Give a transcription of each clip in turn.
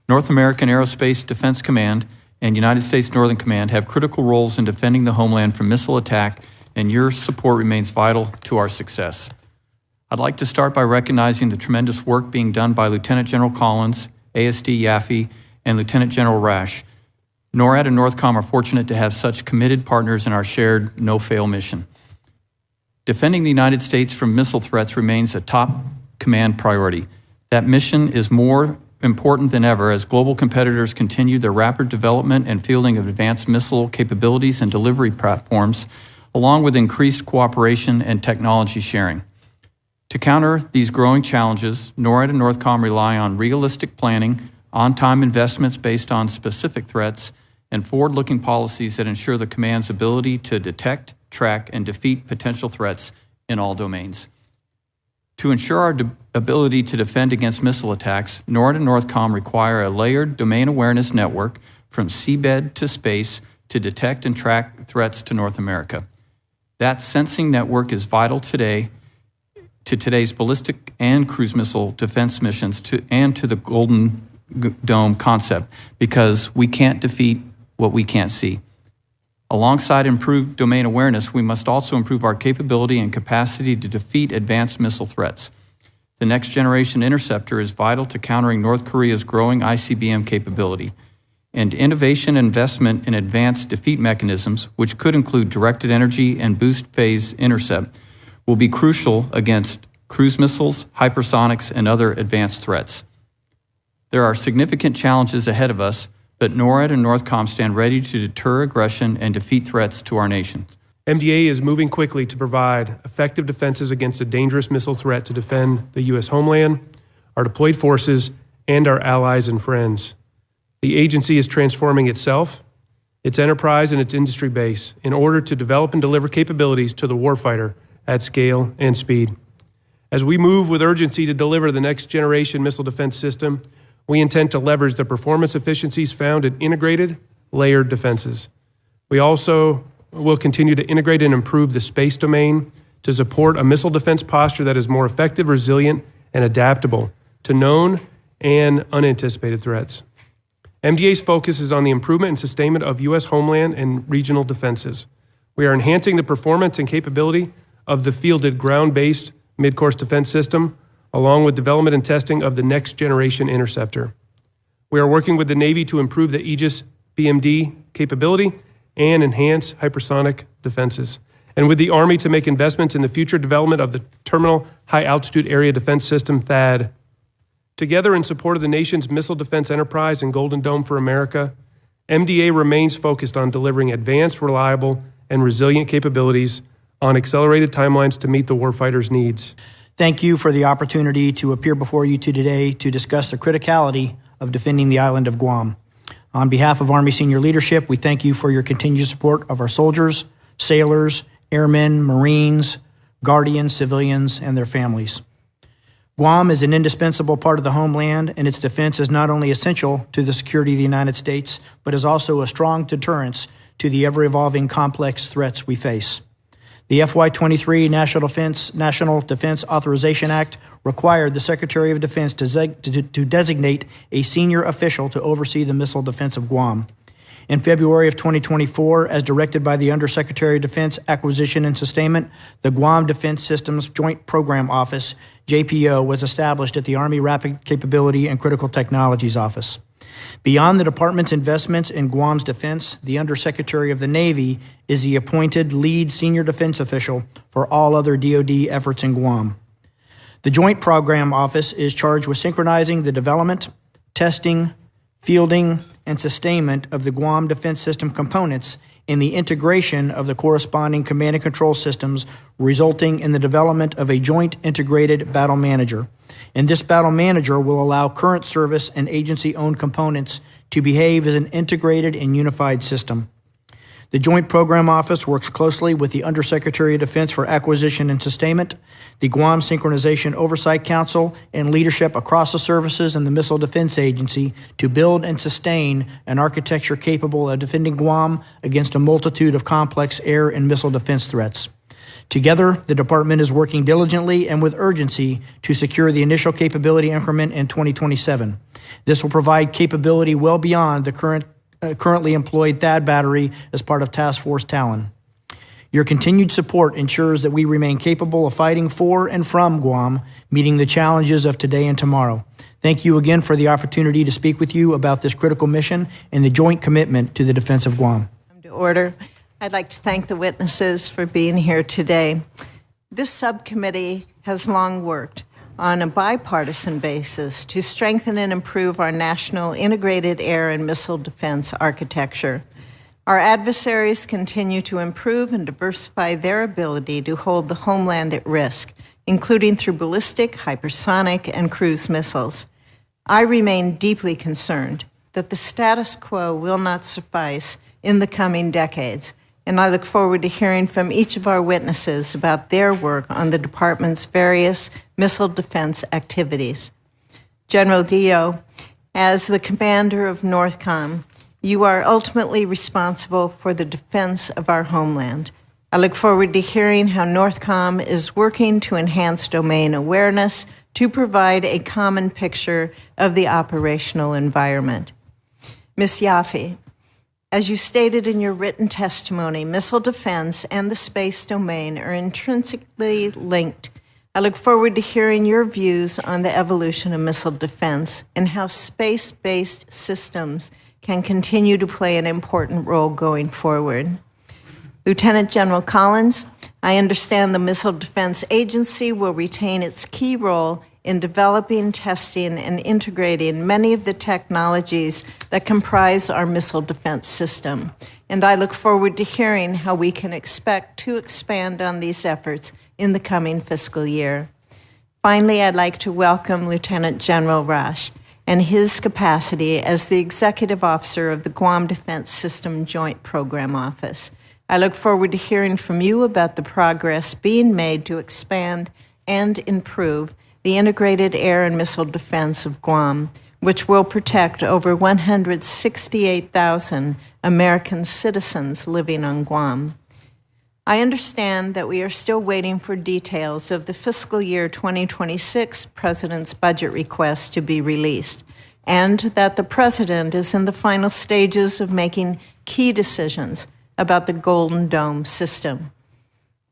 North American Aerospace Defense Command and United States Northern Command have critical roles in defending the homeland from missile attack, and your support remains vital to our success. I'd like to start by recognizing the tremendous work being done by Lieutenant General Collins, ASD Yaffe, and Lieutenant General Rasch. NORAD and NORTHCOM are fortunate to have such committed partners in our shared no-fail mission. Defending the United States from missile threats remains a top command priority. That mission is more important than ever as global competitors continue their rapid development and fielding of advanced missile capabilities and delivery platforms, along with increased cooperation and technology sharing. To counter these growing challenges, NORAD and NORTHCOM rely on realistic planning, on-time investments based on specific threats, and forward-looking policies that ensure the command's ability to detect, track, and defeat potential threats in all domains. To ensure our ability to defend against missile attacks, NORAD and NORTHCOM require a layered domain awareness network from seabed to space to detect and track threats to North America. That sensing network is vital today to today's ballistic and cruise missile defense missions and to the Golden Dome concept, because we can't defeat what we can't see. Alongside improved domain awareness, we must also improve our capability and capacity to defeat advanced missile threats. The Next Generation Interceptor is vital to countering North Korea's growing ICBM capability, and innovation and investment in advanced defeat mechanisms, which could include directed energy and boost phase intercept, will be crucial against cruise missiles, hypersonics, and other advanced threats. There are significant challenges ahead of us, but NORAD and NORTHCOM stand ready to deter aggression and defeat threats to our nation. MDA is moving quickly to provide effective defenses against a dangerous missile threat to defend the U.S. homeland, our deployed forces, and our allies and friends. The agency is transforming itself, its enterprise, and its industry base in order to develop and deliver capabilities to the warfighter at scale and speed. As we move with urgency to deliver the next generation missile defense system, we intend to leverage the performance efficiencies found in integrated, layered defenses. We also will continue to integrate and improve the space domain to support a missile defense posture that is more effective, resilient, and adaptable to known and unanticipated threats. MDA's focus is on the improvement and sustainment of U.S. homeland and regional defenses. We are enhancing the performance and capability of the fielded ground-based mid-course defense system, along with development and testing of the Next Generation Interceptor. We are working with the Navy to improve the Aegis BMD capability and enhance hypersonic defenses, and with the Army to make investments in the future development of the Terminal High Altitude Area Defense System, THAAD. Together in support of the nation's missile defense enterprise and Golden Dome for America, MDA remains focused on delivering advanced, reliable, and resilient capabilities on accelerated timelines to meet the warfighter's needs. Thank you for the opportunity to appear before you today to discuss the criticality of defending the island of Guam. On behalf of Army senior leadership, we thank you for your continued support of our soldiers, sailors, airmen, Marines, guardians, civilians, and their families. Guam is an indispensable part of the homeland, and its defense is not only essential to the security of the United States, but is also a strong deterrence to the ever-evolving complex threats we face. The FY23 National Defense Authorization Act required the Secretary of Defense to designate a senior official to oversee the missile defense of Guam. In February of 2024, as directed by the Undersecretary of Defense Acquisition and Sustainment, the Guam Defense Systems Joint Program Office, JPO, was established at the Army Rapid Capability and Critical Technologies Office. Beyond the department's investments in Guam's defense, the Undersecretary of the Navy is the appointed lead senior defense official for all other DoD efforts in Guam. The Joint Program Office is charged with synchronizing the development, testing, fielding, and sustainment of the Guam Defense System components in the integration of the corresponding command and control systems, resulting in the development of a joint integrated battle manager. And this battle manager will allow current service and agency-owned components to behave as an integrated and unified system. The Joint Program Office works closely with the Undersecretary of Defense for Acquisition and Sustainment, the Guam Synchronization Oversight Council, and leadership across the services and the Missile Defense Agency to build and sustain an architecture capable of defending Guam against a multitude of complex air and missile defense threats. Together, the department is working diligently and with urgency to secure the initial capability increment in 2027. This will provide capability well beyond the currently employed THAAD battery as part of Task Force Talon. Your continued support ensures that we remain capable of fighting for and from Guam, meeting the challenges of today and tomorrow. Thank you again for the opportunity to speak with you about this critical mission and the joint commitment to the defense of Guam. To order. I'd like to thank the witnesses for being here today. This subcommittee has long worked on a bipartisan basis to strengthen and improve our national integrated air and missile defense architecture. Our adversaries continue to improve and diversify their ability to hold the homeland at risk, including through ballistic, hypersonic, and cruise missiles. I remain deeply concerned that the status quo will not suffice in the coming decades, and I look forward to hearing from each of our witnesses about their work on the department's various missile defense activities. General Guillot, as the commander of NORTHCOM, you are ultimately responsible for the defense of our homeland. I look forward to hearing how NORTHCOM is working to enhance domain awareness to provide a common picture of the operational environment. Ms. Yaffe, as you stated in your written testimony, missile defense and the space domain are intrinsically linked. I look forward to hearing your views on the evolution of missile defense and how space-based systems can continue to play an important role going forward. Lieutenant General Collins, I understand the Missile Defense Agency will retain its key role in developing, testing, and integrating many of the technologies that comprise our missile defense system. And I look forward to hearing how we can expect to expand on these efforts in the coming fiscal year. Finally, I'd like to welcome Lieutenant General Rasch and his capacity as the Executive Officer of the Guam Defense System Joint Program Office. I look forward to hearing from you about the progress being made to expand and improve the integrated air and missile defense of Guam, which will protect over 168,000 American citizens living on Guam. I understand that we are still waiting for details of the fiscal year 2026 President's budget request to be released, and that the President is in the final stages of making key decisions about the Golden Dome system.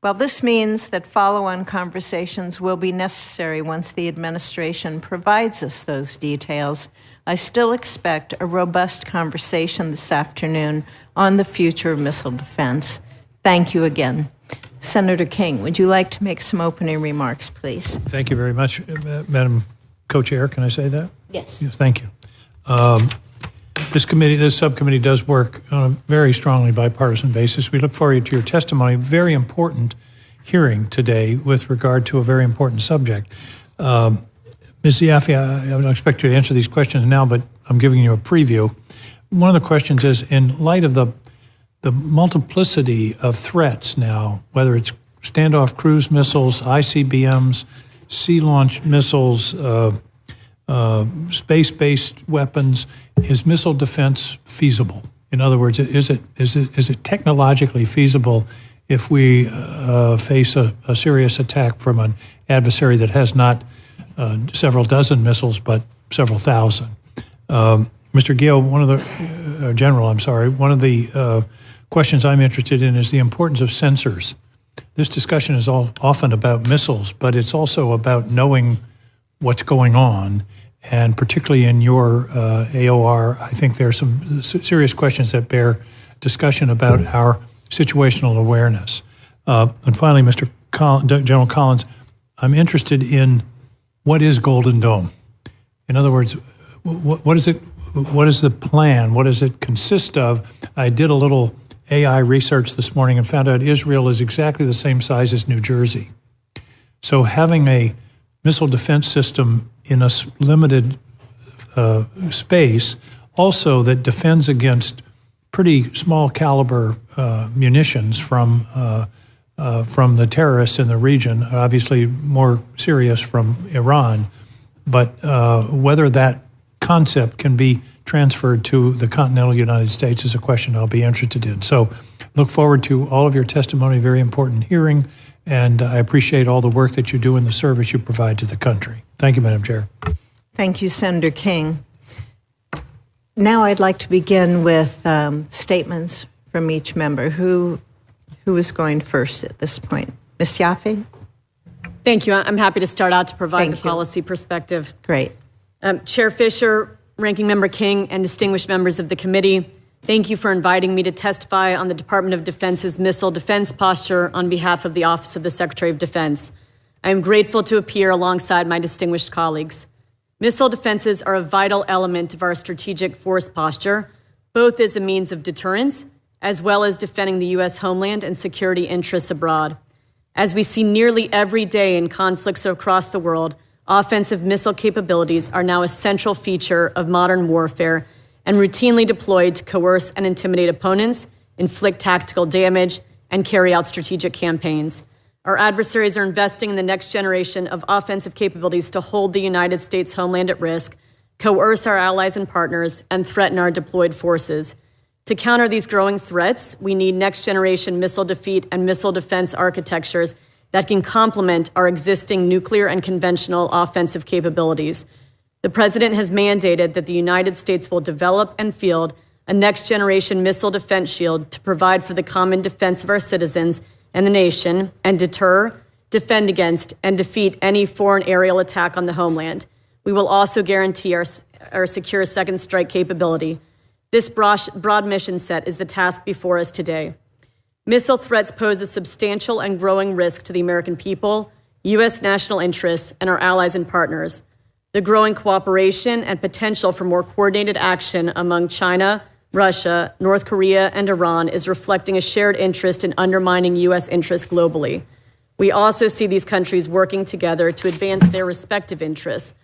While this means that follow-on conversations will be necessary once the administration provides us those details, I still expect a robust conversation this afternoon on the future of missile defense. Thank you again. Senator King, would you like to make some opening remarks, please? Thank you very much, Madam Co-Chair. Can I say that? Yes. Yes, thank you. This subcommittee does work on a very strongly bipartisan basis. We look forward to your testimony. Very important hearing today with regard to a very important subject. Ms. Yaffe, I don't expect you to answer these questions now, but I'm giving you a preview. One of the questions is, in light of the multiplicity of threats now, whether it's standoff cruise missiles, ICBMs, sea-launched missiles, space-based weapons, is missile defense feasible? In other words, is it technologically feasible if we face a serious attack from an adversary that has not several dozen missiles but several thousand? Mr. Guillot, one of the questions I'm interested in is the importance of sensors. This discussion is often about missiles, but it's also about knowing what's going on. And particularly in your AOR, I think there are some serious questions that bear discussion about our situational awareness. And finally, General Collins, I'm interested in what is Golden Dome? In other words, what is it? What is the plan? What does it consist of? I did a little AI research this morning and found out Israel is exactly the same size as New Jersey. So having a missile defense system in a limited space also that defends against pretty small caliber munitions from the terrorists in the region, obviously more serious from Iran, but whether that concept can be transferred to the continental United States is a question I'll be interested in. So look forward to all of your testimony, very important hearing, and I appreciate all the work that you do and the service you provide to the country. Thank you, Madam Chair. Thank you, Senator King. Now I'd like to begin with statements from each member. Who is going first at this point? Ms. Yaffe? Thank you. I'm happy to start out to provide the policy perspective. Great. Chair Fisher, Ranking Member King, and distinguished members of the committee, thank you for inviting me to testify on the Department of Defense's missile defense posture on behalf of the Office of the Secretary of Defense. I am grateful to appear alongside my distinguished colleagues. Missile defenses are a vital element of our strategic force posture, both as a means of deterrence as well as defending the U.S. homeland and security interests abroad. As we see nearly every day in conflicts across the world, offensive missile capabilities are now a central feature of modern warfare and routinely deployed to coerce and intimidate opponents, inflict tactical damage, and carry out strategic campaigns. Our adversaries are investing in the next generation of offensive capabilities to hold the United States homeland at risk, coerce our allies and partners, and threaten our deployed forces. To counter these growing threats, we need next-generation missile defeat and missile defense architectures that can complement our existing nuclear and conventional offensive capabilities. The President has mandated that the United States will develop and field a next-generation missile defense shield to provide for the common defense of our citizens and the nation, and deter, defend against, and defeat any foreign aerial attack on the homeland. We will also guarantee our secure second strike capability. This broad mission set is the task before us today. Missile threats pose a substantial and growing risk to the American people, U.S. national interests, and our allies and partners. The growing cooperation and potential for more coordinated action among China, Russia, North Korea, and Iran is reflecting a shared interest in undermining U.S. interests globally. We also see these countries working together to advance their respective interests.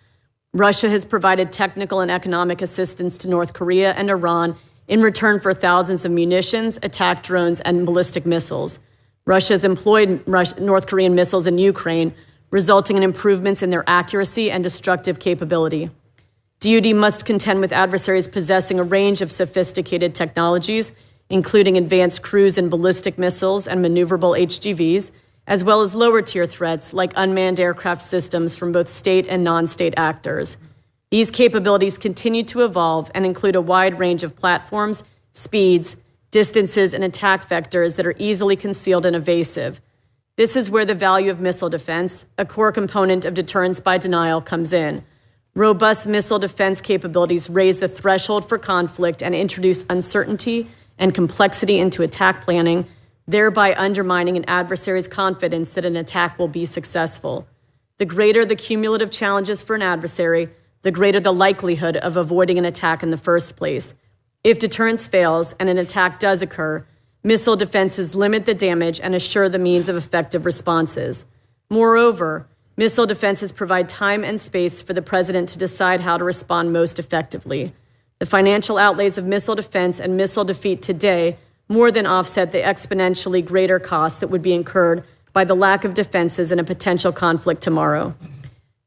Russia has provided technical and economic assistance to North Korea and Iran in return for thousands of munitions, attack drones, and ballistic missiles. Russia has employed North Korean missiles in Ukraine, resulting in improvements in their accuracy and destructive capability. DoD must contend with adversaries possessing a range of sophisticated technologies, including advanced cruise and ballistic missiles and maneuverable HGVs, as well as lower-tier threats like unmanned aircraft systems from both state and non-state actors. These capabilities continue to evolve and include a wide range of platforms, speeds, distances, and attack vectors that are easily concealed and evasive. This is where the value of missile defense, a core component of deterrence by denial, comes in. Robust missile defense capabilities raise the threshold for conflict and introduce uncertainty and complexity into attack planning, thereby undermining an adversary's confidence that an attack will be successful. The greater the cumulative challenges for an adversary, the greater the likelihood of avoiding an attack in the first place. If deterrence fails and an attack does occur, missile defenses limit the damage and assure the means of effective responses. Moreover, missile defenses provide time and space for the President to decide how to respond most effectively. The financial outlays of missile defense and missile defeat today more than offset the exponentially greater costs that would be incurred by the lack of defenses in a potential conflict tomorrow.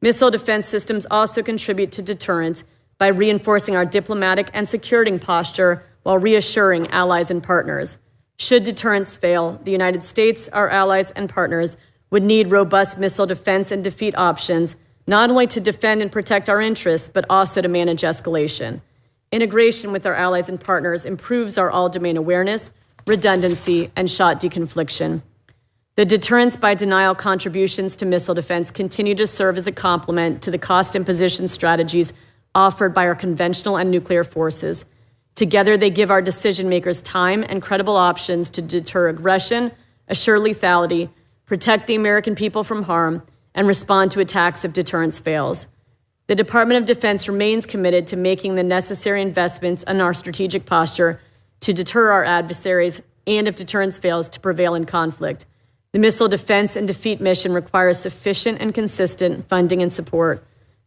Missile defense systems also contribute to deterrence by reinforcing our diplomatic and security posture while reassuring allies and partners. Should deterrence fail, the United States, our allies, and partners would need robust missile defense and defeat options, not only to defend and protect our interests, but also to manage escalation. Integration with our allies and partners improves our all-domain awareness, redundancy, and shot deconfliction. The deterrence by denial contributions to missile defense continue to serve as a complement to the cost imposition strategies offered by our conventional and nuclear forces. Together, they give our decision makers time and credible options to deter aggression, assure lethality, protect the American people from harm, and respond to attacks if deterrence fails. The Department of Defense remains committed to making the necessary investments in our strategic posture to deter our adversaries and, if deterrence fails, to prevail in conflict. The missile defense and defeat mission requires sufficient and consistent funding and support.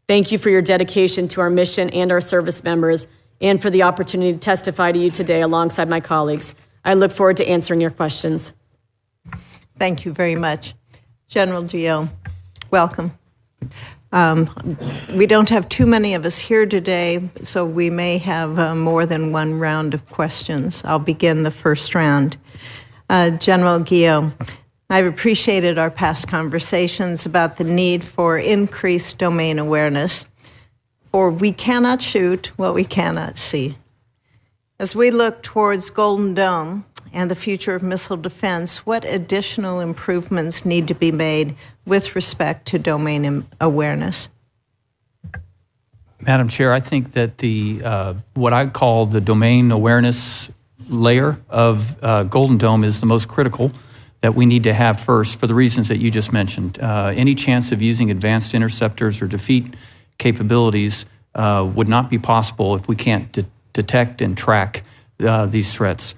Thank you for your dedication to our mission and our service members, and for the opportunity to testify to you today alongside my colleagues. I look forward to answering your questions. Thank you very much. General Guillot, welcome. We don't have too many of us here today, so we may have more than one round of questions. I'll begin the first round. General Guillot, I've appreciated our past conversations about the need for increased domain awareness, for we cannot shoot what we cannot see. As we look towards Golden Dome and the future of missile defense, what additional improvements need to be made with respect to domain awareness? Madam Chair, I think that the what I call the domain awareness layer of Golden Dome is the most critical that we need to have first for the reasons that you just mentioned. Any chance of using advanced interceptors or defeat capabilities would not be possible if we can't detect and track these threats.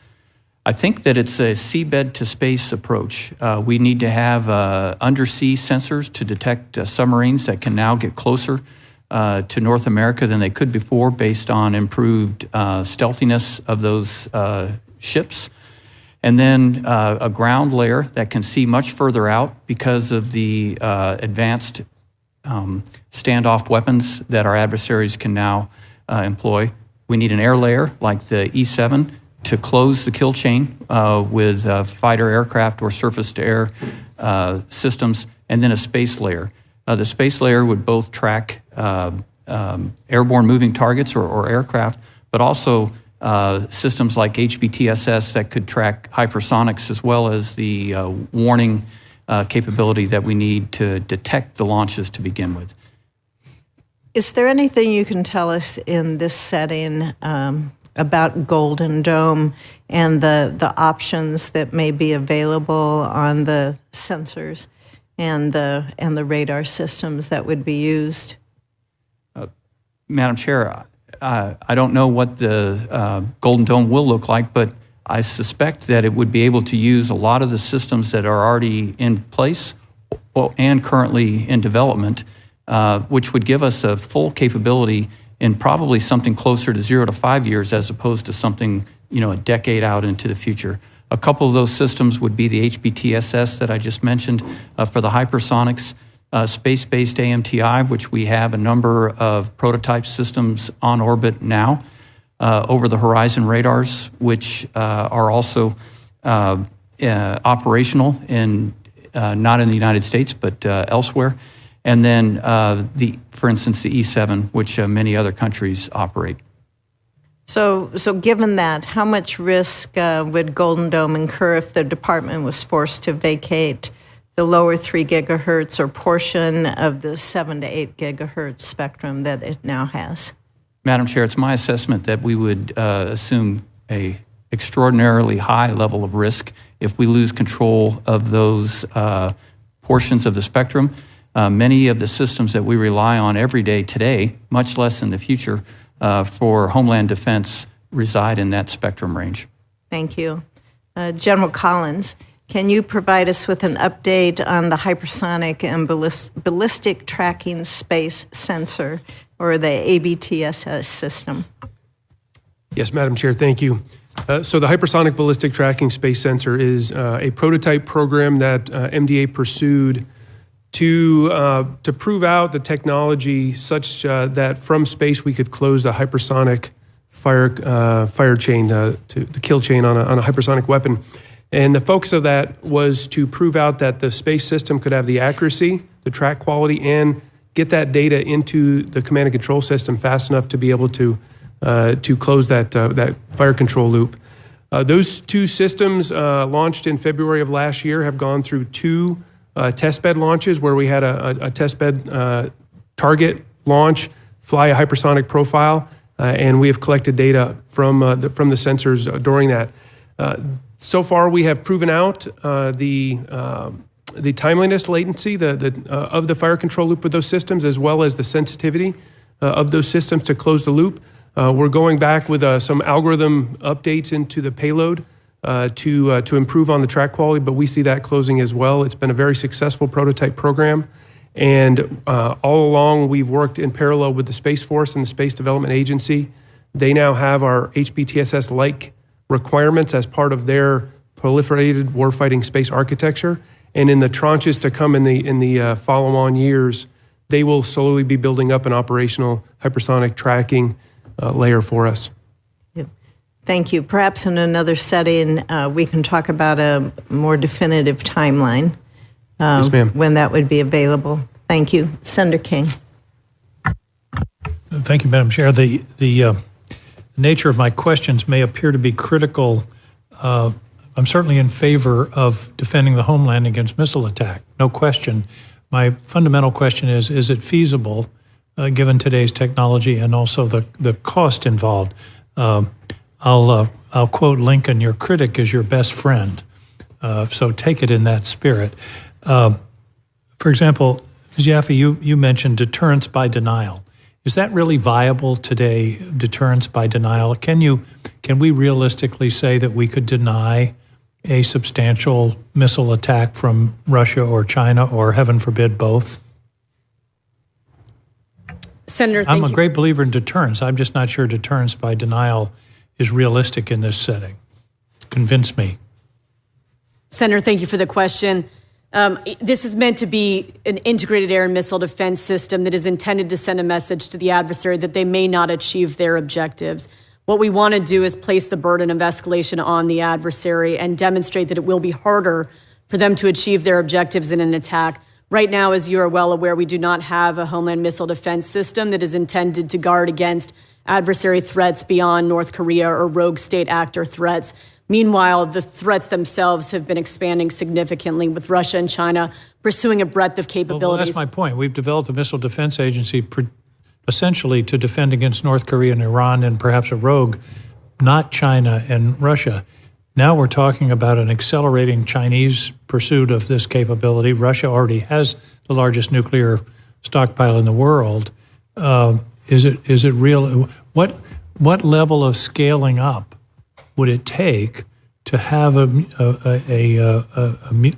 I think that it's a seabed to space approach. We need to have undersea sensors to detect submarines that can now get closer to North America than they could before based on improved stealthiness of those ships. And then a ground layer that can see much further out because of the advanced standoff weapons that our adversaries can now employ. We need an air layer like the E-7 to close the kill chain with fighter aircraft or surface-to-air systems, and then a space layer. The space layer would both track airborne moving targets or aircraft, but also systems like HBTSS that could track hypersonics as well as the warning capability that we need to detect the launches to begin with. Is there anything you can tell us in this setting about Golden Dome and the options that may be available on the sensors and the radar systems that would be used? Madam Chair, I don't know what the Golden Dome will look like, but I suspect that it would be able to use a lot of the systems that are already in place and currently in development, which would give us a full capability in probably something closer to 0 to 5 years as opposed to something, a decade out into the future. A couple of those systems would be the HBTSS that I just mentioned for the hypersonics, space-based AMTI, which we have a number of prototype systems on orbit now, over-the-horizon radars, which are also operational not in the United States, but elsewhere. And then, for instance, the E-7, which many other countries operate. So given that, how much risk would Golden Dome incur if the department was forced to vacate the lower 3 gigahertz or portion of the 7 to 8 gigahertz spectrum that it now has? Madam Chair, it's my assessment that we would assume a extraordinarily high level of risk if we lose control of those portions of the spectrum. Many of the systems that we rely on every day today, much less in the future, for Homeland Defense reside in that spectrum range. Thank you. General Collins, can you provide us with an update on the hypersonic and ballistic tracking space sensor, or the ABTSS system? Yes, Madam Chair, thank you. So the Hypersonic Ballistic Tracking Space Sensor is a prototype program that MDA pursued to prove out the technology such that from space we could close the hypersonic fire chain, to the kill chain on a hypersonic weapon. And the focus of that was to prove out that the space system could have the accuracy, the track quality, and get that data into the command and control system fast enough to be able to close that fire control loop. Those two systems launched in February of last year have gone through 2 testbed launches where we had a testbed target launch, fly a hypersonic profile, and we have collected data from the sensors during that. So far, we have proven out the timeliness latency of the fire control loop with those systems, as well as the sensitivity of those systems to close the loop. We're going back with some algorithm updates into the payload to improve on the track quality, but we see that closing as well. It's been a very successful prototype program, and all along we've worked in parallel with the Space Force and the Space Development Agency. They now have our HBTSS-like requirements as part of their proliferated warfighting space architecture, and in the tranches to come in the follow-on years, they will slowly be building up an operational hypersonic tracking layer for us. Thank you. Perhaps in another setting, we can talk about a more definitive timeline Yes, ma'am. when that would be available. Thank you. Senator King. Thank you, Madam Chair. The nature of my questions may appear to be critical. I'm certainly in favor of defending the homeland against missile attack, no question. My fundamental question is it feasible, given today's technology and also the cost involved? I'll quote Lincoln, your critic is your best friend. So take it in that spirit. For example, Ms. Yaffe, you mentioned deterrence by denial. Is that really viable today, deterrence by denial? Can we realistically say that we could deny a substantial missile attack from Russia or China, or heaven forbid, both? Senator, I'm a great believer in deterrence. I'm just not sure deterrence by denial is realistic in this setting. Convince me. Senator, thank you for the question. This is meant to be an integrated air and missile defense system that is intended to send a message to the adversary that they may not achieve their objectives. What we want to do is place the burden of escalation on the adversary and demonstrate that it will be harder for them to achieve their objectives in an attack. Right now, as you are well aware, we do not have a homeland missile defense system that is intended to guard against adversary threats beyond North Korea or rogue state actor threats. Meanwhile, the threats themselves have been expanding significantly, with Russia and China pursuing a breadth of capabilities. Well, that's my point. We've developed a missile defense agency essentially to defend against North Korea and Iran and perhaps a rogue, not China and Russia. Now we're talking about an accelerating Chinese pursuit of this capability. Russia already has the largest nuclear stockpile in the world. Is it real? What level of scaling up would it take to have a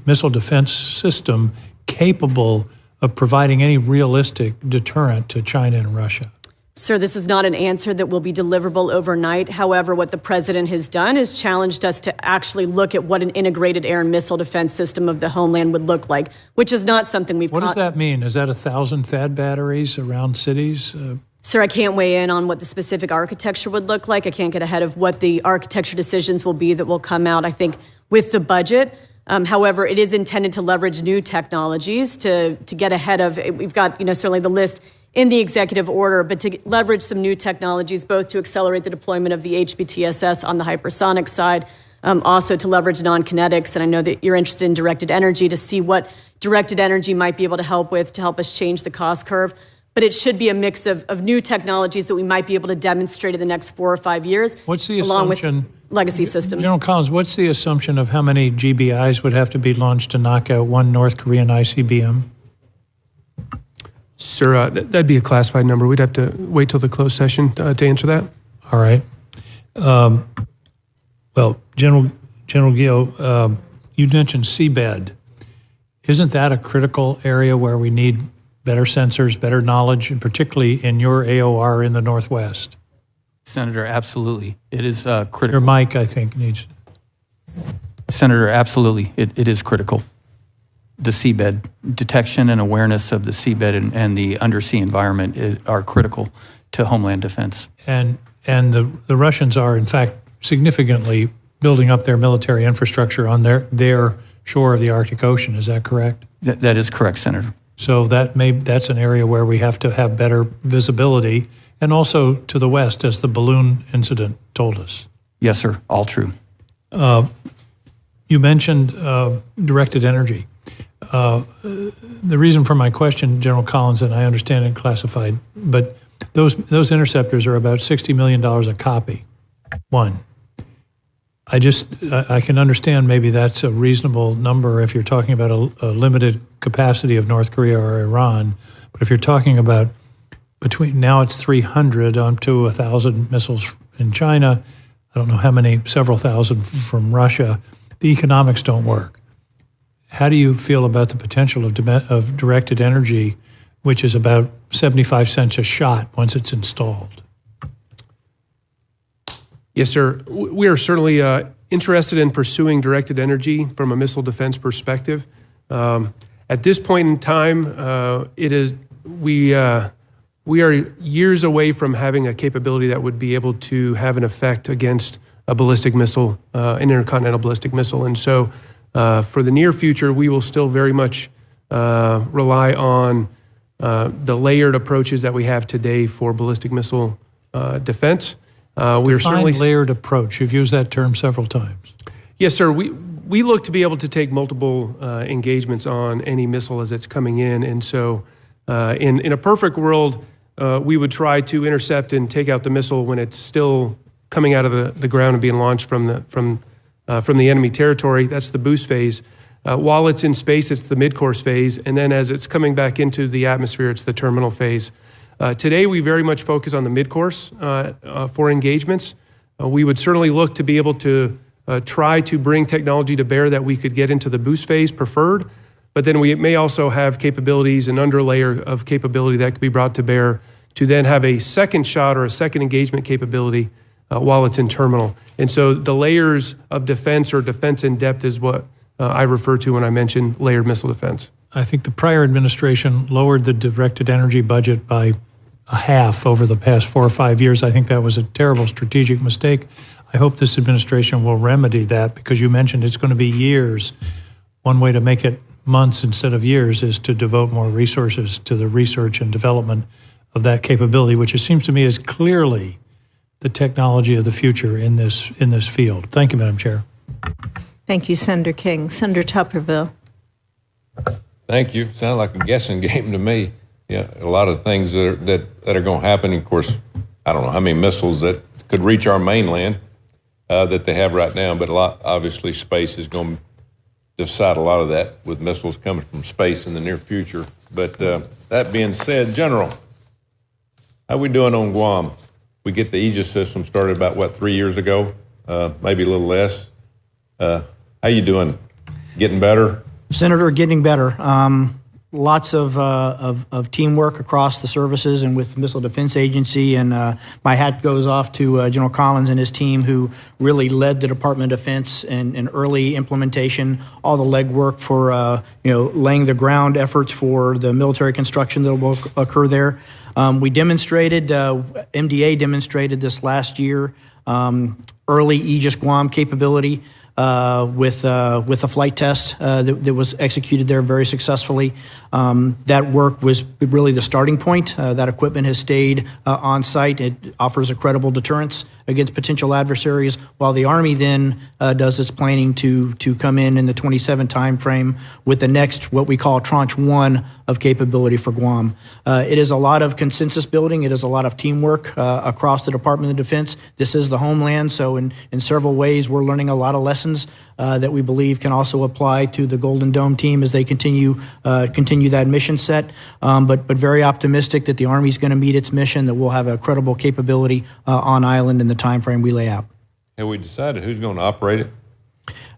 missile defense system capable of providing any realistic deterrent to China and Russia? Sir, this is not an answer that will be deliverable overnight. However, what the president has done is challenged us to actually look at what an integrated air and missile defense system of the homeland would look like, which is not something we've... What does that mean? Is that 1,000 THAAD batteries around cities? Sir, I can't weigh in on what the specific architecture would look like. I can't get ahead of what the architecture decisions will be that will come out, I think, with the budget. However, it is intended to leverage new technologies to get ahead of, we've got, certainly the list in the executive order, but to leverage some new technologies, both to accelerate the deployment of the HBTSS on the hypersonic side, also to leverage non-kinetics. And I know that you're interested in directed energy, to see what directed energy might be able to help with, to help us change the cost curve. But it should be a mix of new technologies that we might be able to demonstrate in the next 4 or 5 years. What's the along assumption? With legacy systems. General Collins, what's the assumption of how many GBIs would have to be launched to knock out one North Korean ICBM? Sir, that'd be a classified number. We'd have to wait till the closed session to answer that. All right. Well, General Guillot, you mentioned seabed. Isn't that a critical area where we need better sensors, better knowledge, and particularly in your AOR in the Northwest? Senator, absolutely. It is critical. Your mic, I think, needs... Senator, absolutely. It is critical. The seabed, detection and awareness of the seabed and the undersea environment are critical to homeland defense. And the Russians are, in fact, significantly building up their military infrastructure on their shore of the Arctic Ocean. Is that correct? That is correct, Senator. So that's an area where we have to have better visibility, and also to the west, as the balloon incident told us. Yes, sir. All true. You mentioned directed energy. The reason for my question, General Collins, and I understand it classified, but those interceptors are about $60 million a copy. One. I can understand maybe that's a reasonable number if you're talking about a limited capacity of North Korea or Iran. But if you're talking about now it's 300 up to 1,000 missiles in China, I don't know how many, several thousand from Russia, the economics don't work. How do you feel about the potential of directed energy, which is about 75 cents a shot once it's installed? Yes, sir. We are certainly interested in pursuing directed energy from a missile defense perspective. At this point in time, we are years away from having a capability that would be able to have an effect against a ballistic missile, an intercontinental ballistic missile. And so for the near future, we will still very much rely on the layered approaches that we have today for ballistic missile defense. We are certainly layered approach. You've used that term several times. Yes, sir. We look to be able to take multiple engagements on any missile as it's coming in. And so in a perfect world, we would try to intercept and take out the missile when it's still coming out of the ground and being launched from the enemy territory. That's the boost phase. While it's in space, it's the mid-course phase. And then as it's coming back into the atmosphere, it's the terminal phase. Today, we very much focus on the mid-course for engagements. We would certainly look to be able to try to bring technology to bear that we could get into the boost phase preferred, but then we may also have capabilities, an underlayer of capability that could be brought to bear to then have a second shot or a second engagement capability while it's in terminal. And so the layers of defense or defense in depth is what I refer to when I mention layered missile defense. I think the prior administration lowered the directed energy budget by a half over the past 4 or 5 years. I think that was a terrible strategic mistake. I hope this administration will remedy that, because you mentioned it's going to be years. One way to make it months instead of years is to devote more resources to the research and development of that capability, which it seems to me is clearly the technology of the future in this field. Thank you, Madam Chair. Thank you, Senator King. Senator Tupperville. Thank you. Sounds like a guessing game to me. Yeah, a lot of things that are going to happen. Of course, I don't know how many missiles that could reach our mainland that they have right now, but obviously space is going to decide a lot of that with missiles coming from space in the near future. But that being said, General, how we doing on Guam? We get the Aegis system started about, 3 years ago, maybe a little less. How you doing? Getting better? Senator, getting better. Lots of teamwork across the services and with the Missile Defense Agency, and my hat goes off to General Collins and his team, who really led the Department of Defense in early implementation, all the legwork for laying the ground efforts for the military construction that will occur there. We demonstrated, MDA demonstrated this last year, early Aegis Guam capability. With a flight test that was executed there very successfully. That work was really the starting point. That equipment has stayed on site. It offers a credible deterrence against potential adversaries, while the Army then does its planning to come in the 27 timeframe with the next, what we call Tranche 1 of capability for Guam. It is a lot of consensus building. It is a lot of teamwork across the Department of Defense. This is the homeland, so in several ways we're learning a lot of lessons that we believe can also apply to the Golden Dome team as they continue that mission set. But very optimistic that the Army is going to meet its mission, that we'll have a credible capability on island in the time frame we lay out. Have we decided who's going to operate it?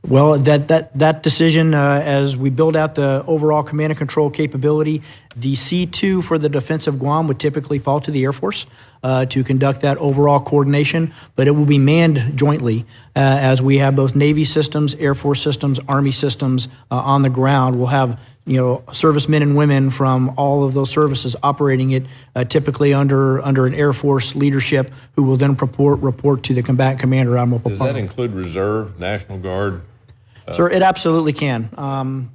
Well, that decision, as we build out the overall command and control capability, the C2 for the defense of Guam would typically fall to the Air Force to conduct that overall coordination, but it will be manned jointly as we have both Navy systems, Air Force systems, Army systems on the ground. We'll have servicemen and women from all of those services operating it, typically under an Air Force leadership, who will then report to the combatant commander, Admiral Papano. Does that include Reserve, National Guard? Sir, it absolutely can.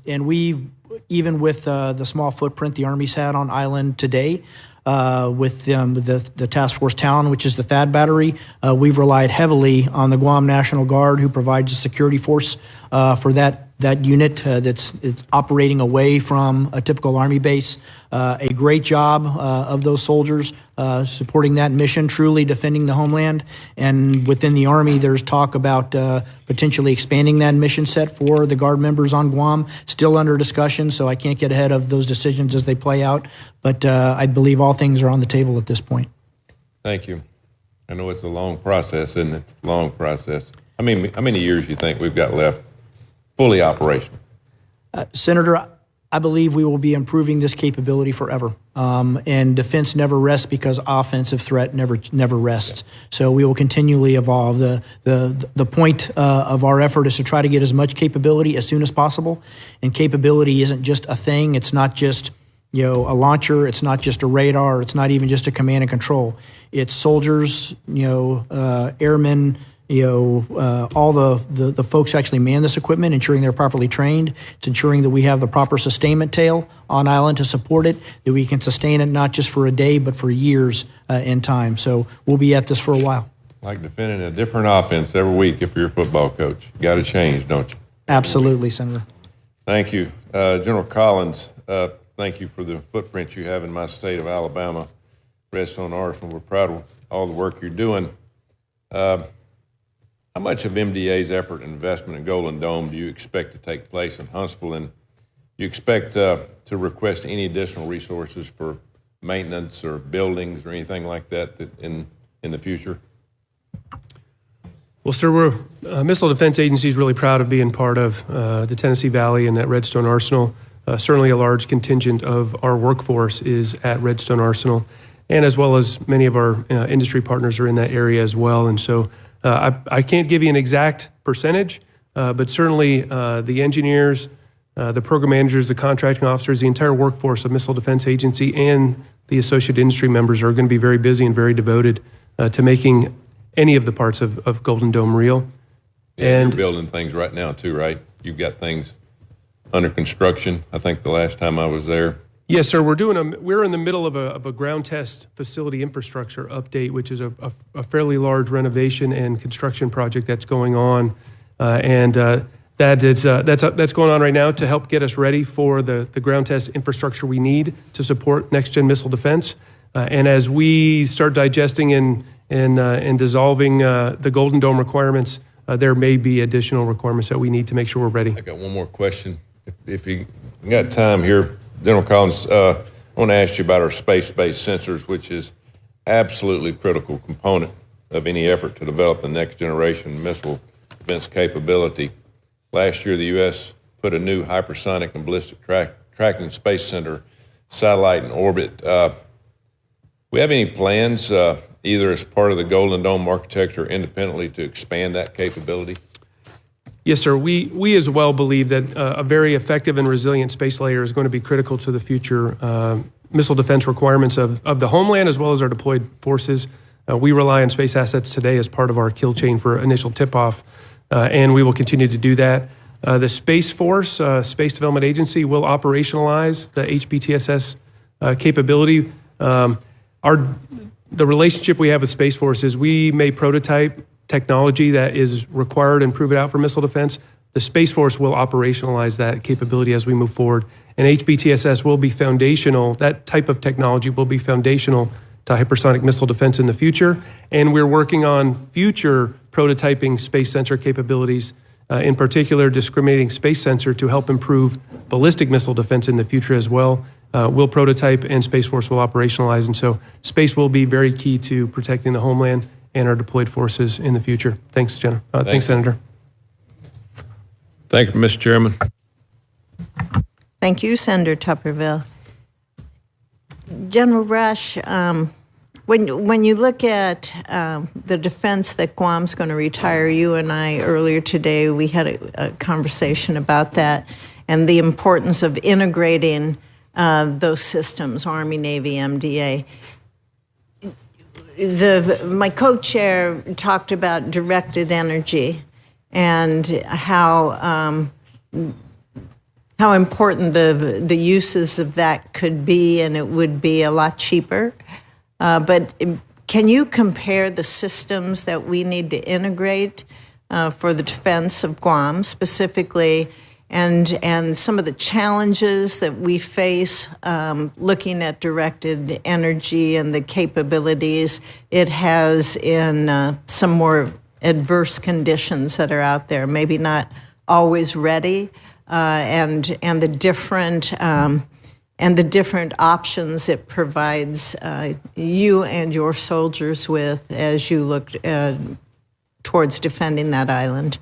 And we, even with the small footprint the Army's had on island today, with the Task Force Talon, which is the THAAD battery, we've relied heavily on the Guam National Guard, who provides a security force for that unit that's operating away from a typical Army base. A great job of those soldiers supporting that mission, truly defending the homeland. And within the Army, there's talk about potentially expanding that mission set for the Guard members on Guam. Still under discussion, so I can't get ahead of those decisions as they play out. But I believe all things are on the table at this point. Thank you. I know it's a long process, isn't it? Long process. How many years do you think we've got left fully operational? Senator, I believe we will be improving this capability forever. And defense never rests because offensive threat never rests. So we will continually evolve. The point of our effort is to try to get as much capability as soon as possible. And capability isn't just a thing. It's not just a launcher. It's not just a radar. It's not even just a command and control. It's soldiers, airmen, all the folks actually man this equipment, ensuring they're properly trained. It's ensuring that we have the proper sustainment tail on island to support it, that we can sustain it not just for a day, but for years in time. So we'll be at this for a while. Like defending a different offense every week if you're a football coach. You got to change, don't you? Absolutely, Senator. Thank you. General Collins, thank you for the footprint you have in my state of Alabama. Redstone Arsenal, we're proud of all the work you're doing. How much of MDA's effort and investment in Golden Dome do you expect to take place in Huntsville? And do you expect to request any additional resources for maintenance or buildings or anything like that in the future? Well, sir, we're Missile Defense Agency is really proud of being part of the Tennessee Valley and that Redstone Arsenal. Certainly a large contingent of our workforce is at Redstone Arsenal, and as well as many of our industry partners are in that area as well. And so I can't give you an exact percentage, but certainly the engineers, the program managers, the contracting officers, the entire workforce of Missile Defense Agency and the associated industry members are going to be very busy and very devoted to making any of the parts of Golden Dome real. And you're building things right now too, right? You've got things under construction. I think the last time I was there. Yes, sir. We're in the middle of a ground test facility infrastructure update, which is a fairly large renovation and construction project that's going on, that's going on right now to help get us ready for the ground test infrastructure we need to support next gen missile defense. And as we start digesting and dissolving the Golden Dome requirements, there may be additional requirements that we need to make sure we're ready. I got one more question. If you got time here, General Collins, I want to ask you about our space-based sensors, which is absolutely critical component of any effort to develop the next generation missile defense capability. Last year, the U.S. put a new hypersonic and ballistic tracking space center satellite in orbit. We have any plans, either as part of the Golden Dome architecture or independently, to expand that capability? Yes, sir. We as well believe that a very effective and resilient space layer is going to be critical to the future missile defense requirements of the homeland as well as our deployed forces. We rely on space assets today as part of our kill chain for initial tip-off, and we will continue to do that. The Space Force, Space Development Agency, will operationalize the HBTSS capability. The relationship we have with Space Force is we may prototype technology that is required and prove it out for missile defense. The Space Force will operationalize that capability as we move forward. And HBTSS will be foundational, that type of technology will be foundational to hypersonic missile defense in the future. And we're working on future prototyping space sensor capabilities, in particular discriminating space sensor to help improve ballistic missile defense in the future as well. We'll prototype and Space Force will operationalize. And so space will be very key to protecting the homeland and our deployed forces in the future. Thanks, Jenna. Thanks, Senator. Thank you, Mr. Chairman. Thank you, Senator Tupperville. General Rasch, when you look at the defense that Guam's going to retire, you and I earlier today, we had a conversation about that and the importance of integrating those systems, Army, Navy, MDA. My co-chair talked about directed energy and how important the uses of that could be, and it would be a lot cheaper. But can you compare the systems that we need to integrate for the defense of Guam specifically, and some of the challenges that we face looking at directed energy and the capabilities it has in some more adverse conditions that are out there, maybe not always ready, and the different options it provides you and your soldiers with as you look towards defending that island?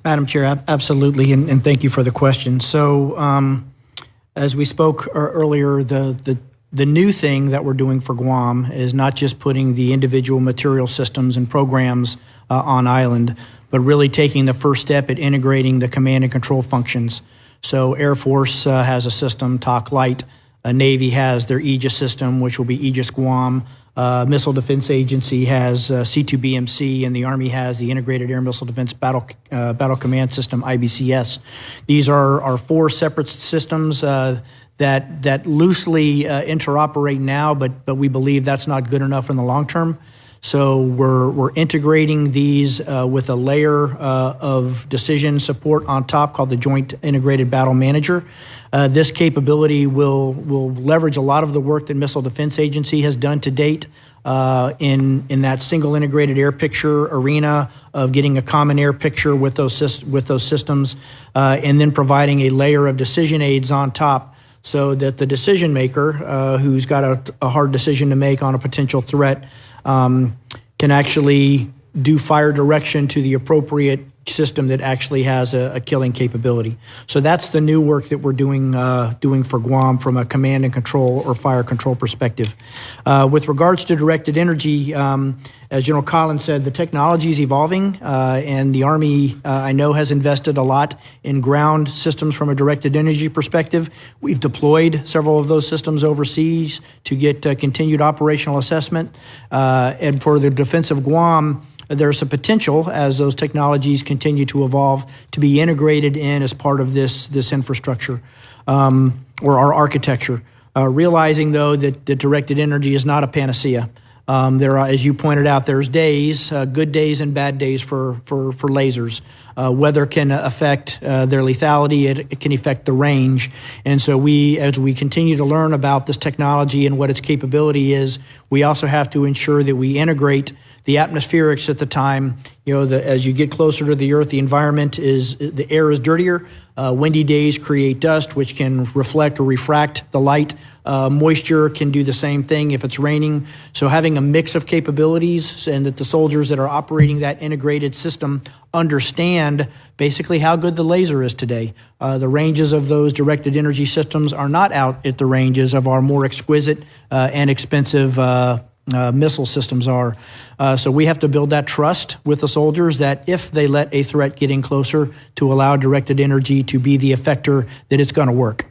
Madam Chair, absolutely, and thank you for the question. So as we spoke earlier, the new thing that we're doing for Guam is not just putting the individual material systems and programs on island, but really taking the first step at integrating the command and control functions. So Air Force has a system, TOC Light. Navy has their Aegis system, which will be Aegis Guam. Missile Defense Agency has C2BMC, and the Army has the Integrated Air Missile Defense Battle Command System, IBCS. These are 4 separate systems that loosely interoperate now, but we believe that's not good enough in the long term. So we're integrating these with a layer of decision support on top called the Joint Integrated Battle Manager. This capability will leverage a lot of the work that Missile Defense Agency has done to date in that single integrated air picture arena of getting a common air picture with those systems, and then providing a layer of decision aids on top so that the decision maker who's got a hard decision to make on a potential threat can actually do fire direction to the appropriate system that actually has a killing capability. So that's the new work that we're doing for Guam from a command and control or fire control perspective. With regards to directed energy, as General Collins said, the technology is evolving, and the Army, I know, has invested a lot in ground systems from a directed energy perspective. We've deployed several of those systems overseas to get continued operational assessment. And for the defense of Guam, there's a potential, as those technologies continue to evolve, to be integrated in as part of this infrastructure or our architecture. Realizing, though, that directed energy is not a panacea. There are, as you pointed out, there's days, good days and bad days for lasers. Weather can affect their lethality. It can affect the range. And so as we continue to learn about this technology and what its capability is, we also have to ensure that we integrate the atmospherics at the time. As you get closer to the Earth, the air is dirtier. Windy days create dust, which can reflect or refract the light. Moisture can do the same thing if it's raining. So having a mix of capabilities, and that the soldiers that are operating that integrated system understand basically how good the laser is today. The ranges of those directed energy systems are not out at the ranges of our more exquisite and expensive missile systems are. So we have to build that trust with the soldiers that if they let a threat get in closer, to allow directed energy to be the effector, that it's going to work.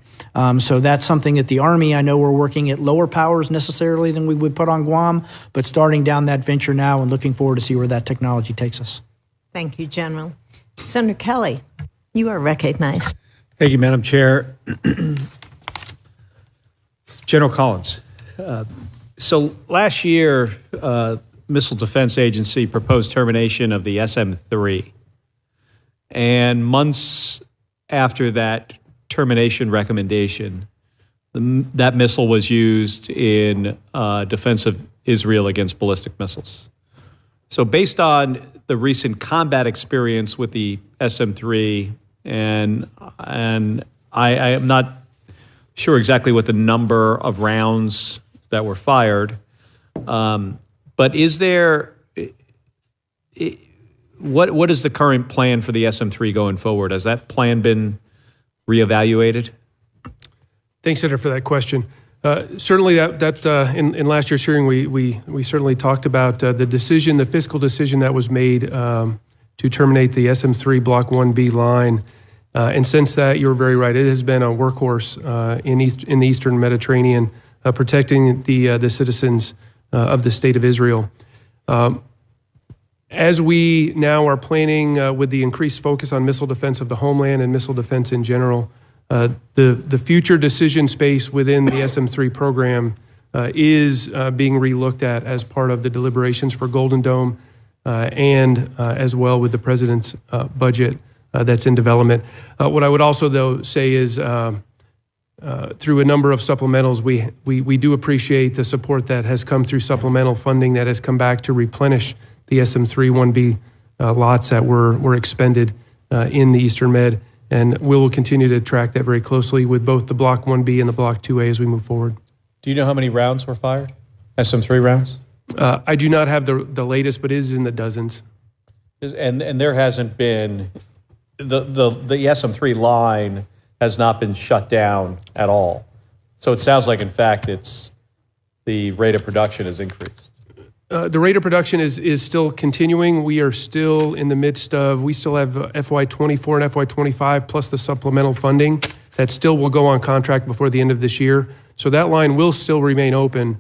So that's something that the Army, I know we're working at lower powers necessarily than we would put on Guam, but starting down that venture now and looking forward to see where that technology takes us. Thank you, General. Senator Kelly, you are recognized. Thank you, Madam Chair. General Collins. So last year, Missile Defense Agency proposed termination of the SM-3. And months after that termination recommendation, that missile was used in defense of Israel against ballistic missiles. So based on the recent combat experience with the SM-3, and I am not sure exactly what the number of rounds that were fired, but is there, what is the current plan for the SM-3 going forward? Has that plan been reevaluated? Thanks, Senator, for that question. Certainly, in last year's hearing, we certainly talked about the fiscal decision that was made to terminate the SM-3 Block 1B line. And since that, you're very right, it has been a workhorse in the Eastern Mediterranean, protecting the citizens of the State of Israel. As we now are planning with the increased focus on missile defense of the homeland and missile defense in general, the future decision space within the SM-3 program is being relooked at as part of the deliberations for Golden Dome and as well with the President's budget that's in development. What I would also, though, say is through a number of supplementals, we do appreciate the support that has come through supplemental funding that has come back to replenish the SM-3 1B lots that were expended in the Eastern Med. And we will continue to track that very closely with both the Block 1B and the Block 2A as we move forward. Do you know how many rounds were fired? SM-3 rounds? I do not have the latest, but it is in the dozens. And there hasn't been, the SM-3 line has not been shut down at all. So it sounds like, in fact, the rate of production has increased. The rate of production is still continuing. We are still in the midst of, we still have FY24 and FY25 plus the supplemental funding that still will go on contract before the end of this year. So that line will still remain open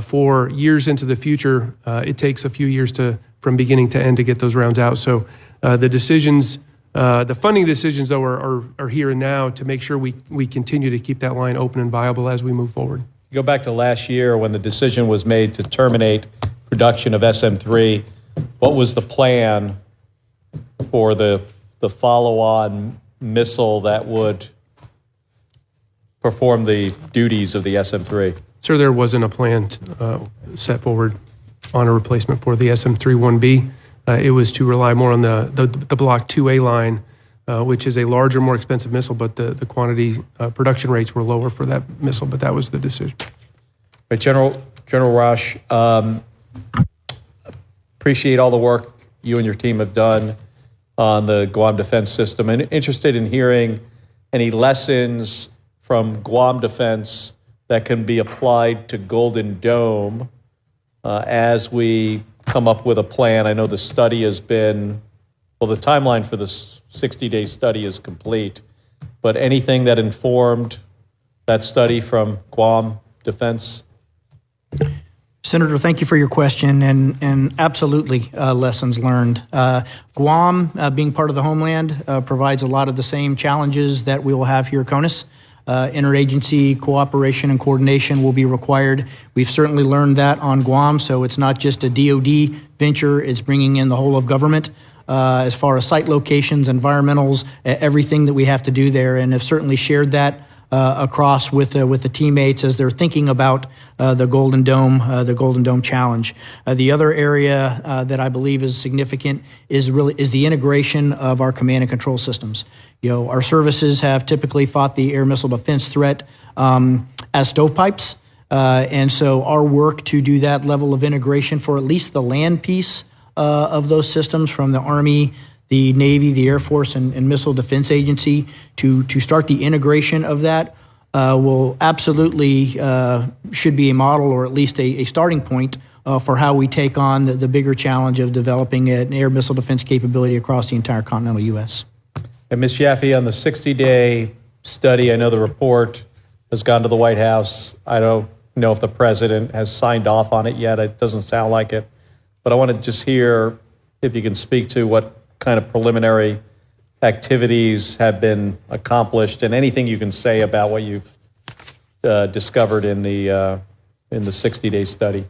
for years into the future. It takes a few years from beginning to end to get those rounds out. So the decisions, the funding decisions, though, are here and now to make sure we continue to keep that line open and viable as we move forward. Go back to last year when the decision was made to terminate production of SM-3. What was the plan for the follow-on missile that would perform the duties of the SM-3? Sir, there wasn't a plan set forward on a replacement for the SM-31B. It was to rely more on the Block 2A line, which is a larger, more expensive missile, but the quantity production rates were lower for that missile, but that was the decision. Right, General Rasch, appreciate all the work you and your team have done on the Guam defense system, and interested in hearing any lessons from Guam defense that can be applied to Golden Dome as we come up with a plan. I know the study has been, well, the timeline for the 60-day study is complete, but anything that informed that study from Guam defense? Senator, thank you for your question, and absolutely lessons learned. Guam, being part of the homeland, provides a lot of the same challenges that we will have here at CONUS. Interagency cooperation and coordination will be required. We've certainly learned that on Guam, so it's not just a DoD venture, it's bringing in the whole of government as far as site locations, environmentals, everything that we have to do there, and have certainly shared that across with the teammates as they're thinking about the Golden Dome challenge. The other area that I believe is significant is the integration of our command and control systems. You know, our services have typically fought the air missile defense threat as stovepipes, and so our work to do that level of integration for at least the land piece of those systems, from the Army, the Navy, the Air Force, and Missile Defense Agency, to start the integration of that will absolutely should be a model, or at least a starting point for how we take on the bigger challenge of developing an air missile defense capability across the entire continental U.S. And Ms. Yaffe, on the 60-day study, I know the report has gone to the White House. I don't know if the president has signed off on it yet. It doesn't sound like it. But I want to just hear if you can speak to what kind of preliminary activities have been accomplished, and anything you can say about what you've discovered in the 60-day study.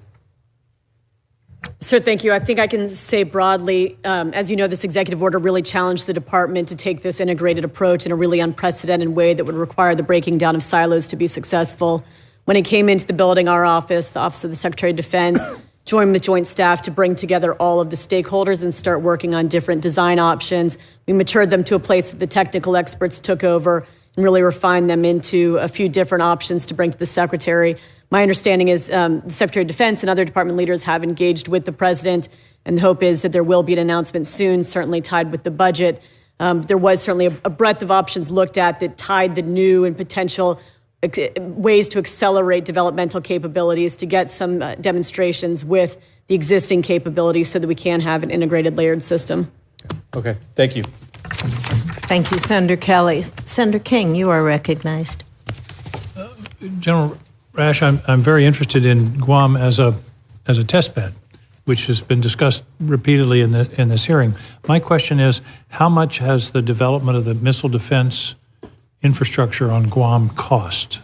Sir, thank you. I think I can say broadly, as you know, this executive order really challenged the department to take this integrated approach in a really unprecedented way that would require the breaking down of silos to be successful. When it came into the building, our office, the Office of the Secretary of Defense, joined with Joint Staff to bring together all of the stakeholders and start working on different design options. We matured them to a place that the technical experts took over and really refined them into a few different options to bring to the Secretary. My understanding is the Secretary of Defense and other department leaders have engaged with the President, and the hope is that there will be an announcement soon, certainly tied with the budget. There was certainly a breadth of options looked at that tied the new and potential ways to accelerate developmental capabilities, to get some demonstrations with the existing capabilities so that we can have an integrated layered system. Okay, thank you. Thank you, Senator Kelly. Senator King, you are recognized. General Rasch, I'm very interested in Guam as a test bed, which has been discussed repeatedly in this hearing. My question is, how much has the development of the missile defense infrastructure on Guam cost?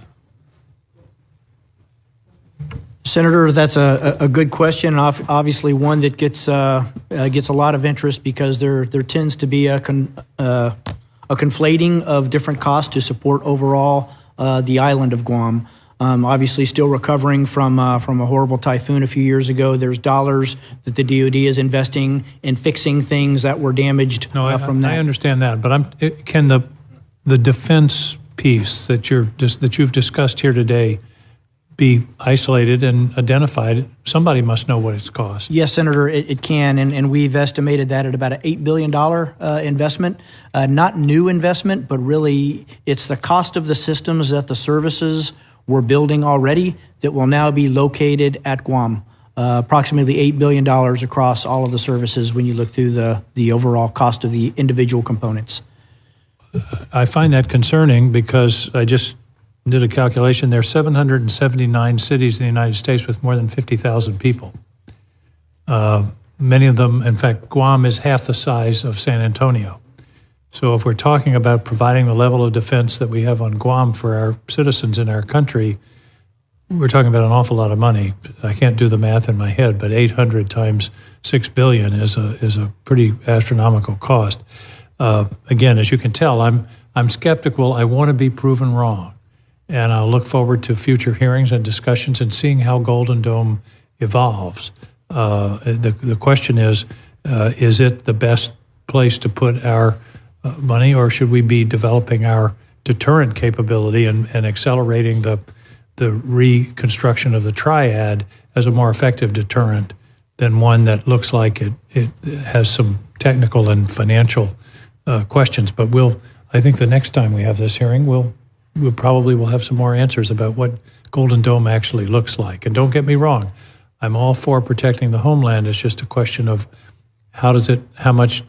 Senator, that's a good question, and obviously one that gets a lot of interest, because there tends to be a conflating of different costs to support overall the island of Guam. Obviously, still recovering from a horrible typhoon a few years ago. There's dollars that the DoD is investing in fixing things that were damaged from that. I understand that, but can the defense piece that you've discussed here today be isolated and identified? Somebody must know what it's cost. Yes, Senator, it can, and we've estimated that at about an $8 billion investment. Not new investment, but really it's the cost of the systems that the services were building already that will now be located at Guam. Approximately $8 billion across all of the services when you look through the overall cost of the individual components. I find that concerning, because I just did a calculation. There are 779 cities in the United States with more than 50,000 people. Many of them, in fact, Guam is half the size of San Antonio. So if we're talking about providing the level of defense that we have on Guam for our citizens in our country, we're talking about an awful lot of money. I can't do the math in my head, but 800 times $6 billion is a pretty astronomical cost. Again, as you can tell, I'm skeptical. I want to be proven wrong. And I'll look forward to future hearings and discussions and seeing how Golden Dome evolves. The question is it the best place to put our money, or should we be developing our deterrent capability and accelerating the reconstruction of the triad as a more effective deterrent than one that looks like it has some technical and financial questions? But I think the next time we have this hearing, we'll probably will have some more answers about what Golden Dome actually looks like. And don't get me wrong, I'm all for protecting the homeland. It's just a question of how much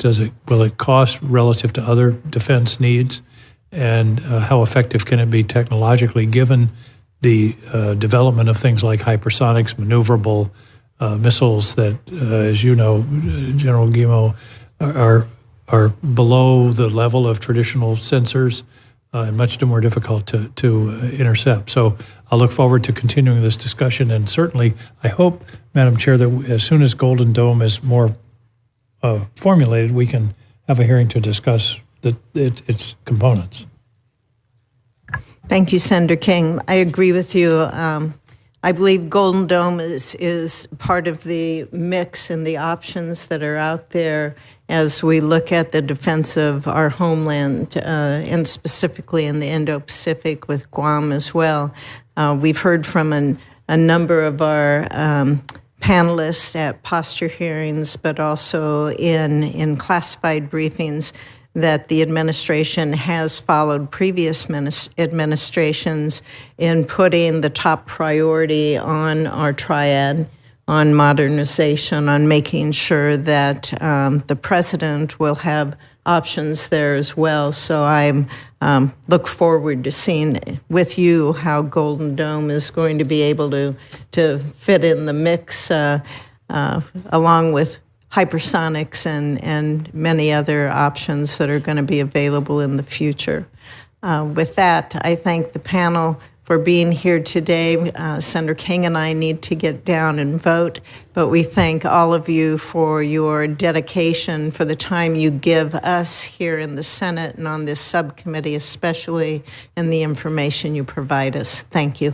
will it cost relative to other defense needs, and how effective can it be technologically given the development of things like hypersonics, maneuverable missiles that, as you know, General Guillot, are below the level of traditional sensors and much more difficult to intercept. So I'll look forward to continuing this discussion, and certainly I hope, Madam Chair, that as soon as Golden Dome is more formulated, we can have a hearing to discuss its components. Thank you, Senator King. I agree with you. I believe Golden Dome is part of the mix and the options that are out there as we look at the defense of our homeland, and specifically in the Indo-Pacific with Guam as well. We've heard from a number of our panelists at posture hearings, but also in classified briefings, that the administration has followed previous administrations in putting the top priority on our triad, on modernization, on making sure that the president will have options there as well. So I look forward to seeing with you how Golden Dome is going to be able to fit in the mix along with hypersonics and many other options that are going to be available in the future. With that, I thank the panel for being here today. Senator King and I need to get down and vote, but we thank all of you for your dedication, for the time you give us here in the Senate and on this subcommittee especially, and the information you provide us. Thank you.